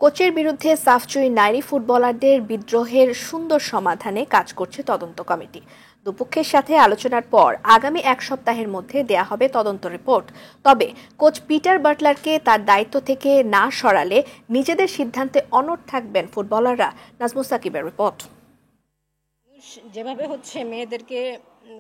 কোচের বিরুদ্ধে সাফচুই নারী ফুটবলারদের বিদ্রোহের সুন্দর সমাধানে কাজ করছে তদন্ত কমিটি। দুপক্ষের সাথে আলোচনার পর আগামী 1 সপ্তাহের মধ্যে দেয়া হবে তদন্ত রিপোর্ট। তবে কোচ পিটার বাটলারকে তার দায়িত্ব থেকে না সরালে নিজেদের সিদ্ধান্তে অনড় থাকবেন ফুটবলাররা। নাজমুস সাকিবের রিপোর্ট। যেভাবে হচ্ছে মেয়েদেরকে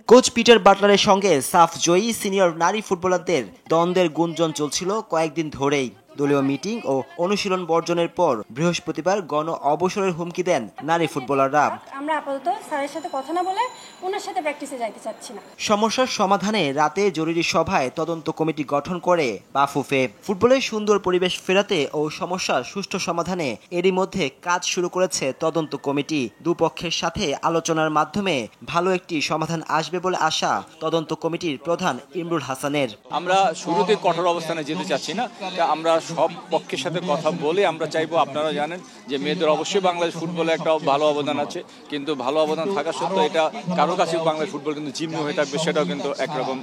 কোচ পিটার বাটলারের সঙ্গে সাফ জয়ী সিনিয়র নারী ফুটবলারদের দ্বন্দ্বের গুঞ্জন চলছিল কয়েকদিন ধরেই। দলীয় মিটিং ও অনুশীলন বর্জনের পর বৃহস্পতিবার গণ অবসরের হুমকি দেন নারী ফুটবলাররা। আমরা আপাতত স্যারের সাথে কথা না বলে ওনার সাথে প্র্যাকটিসে যাইতে চাচ্ছি না। সমস্যার সমাধানে রাতে জরুরি সভায় তদন্ত কমিটি গঠন করে বাফুফে। ফুটবলের সুন্দর পরিবেশ ফেরাতে ও সমস্যার সুষ্ঠু সমাধানে এরই মধ্যে কাজ শুরু করেছে তদন্ত কমিটি। দুপক্ষের সাথে আলোচনার মাধ্যমে ভালো একটি সমাধান আসবে বলে আশা তদন্ত কমিটির প্রধান ইমরুল হাসানের। আমরা শুরুতে কঠোর অবস্থানে যেতে চাচ্ছি না, আমরা সব পক্ষের সাথে কথা বলে আমরা চাইবো। আপনারা জানেন যে মেয়েদের অবশ্যই বাংলাদেশ ফুটবলে একটা ভালো অবদান আছে, কিন্তু ভালো অবদান থাকা সত্ত্বেও এটা কারো কাছে বাংলাদেশ ফুটবল কিন্তু জিম্মি হয়ে থাকবে, সেটাও কিন্তু একরকম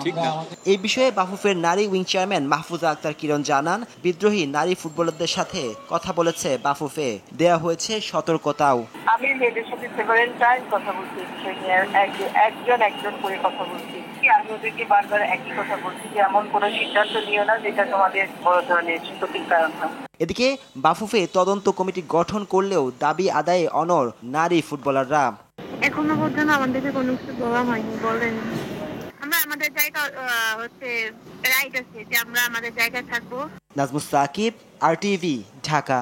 ঠিক না। এই বিষয়ে বাফুফের নারী উইং চেয়ারম্যান মাহফুজা আক্তার কিরণ জানান, বিদ্রোহী নারী ফুটবলারদের সাথে কথা বলেছে বাফুফে, দেয়া হয়েছে সতর্কতাও। আমি মেয়েদের সাথে সেভারেল টাইম কথা বলছি, বিষয় নিয়ে একজন করে কথা বলছি। আমি ওদেরকে বারবার একই কথা বলছি যে এমন কোনো সিদ্ধান্ত নিও না যেটা তোমাদের বড় ধরনের ক্ষতির কারণ হয়। এদিকে বাফুফে তদন্ত কমিটি গঠন করলেও দাবি আদায়ে অনড় নারী ফুটবলাররা। এখনো পর্যন্ত আমাদেরকে কোনো কিছু বলা হয়নি, বলেন আমরা আমাদের জায়গা হচ্ছে রাইট আছে যে আমরা আমাদের জায়গায় থাকবো। নাজমুস সাকিব, RTV, ঢাকা।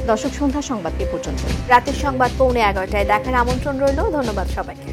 দর্শক, সন্ধ্যা সংবাদ এ পর্যন্ত। রাতের সংবাদ 11:15টায় দেখার আমন্ত্রণ রইল। ধন্যবাদ সবাইকে।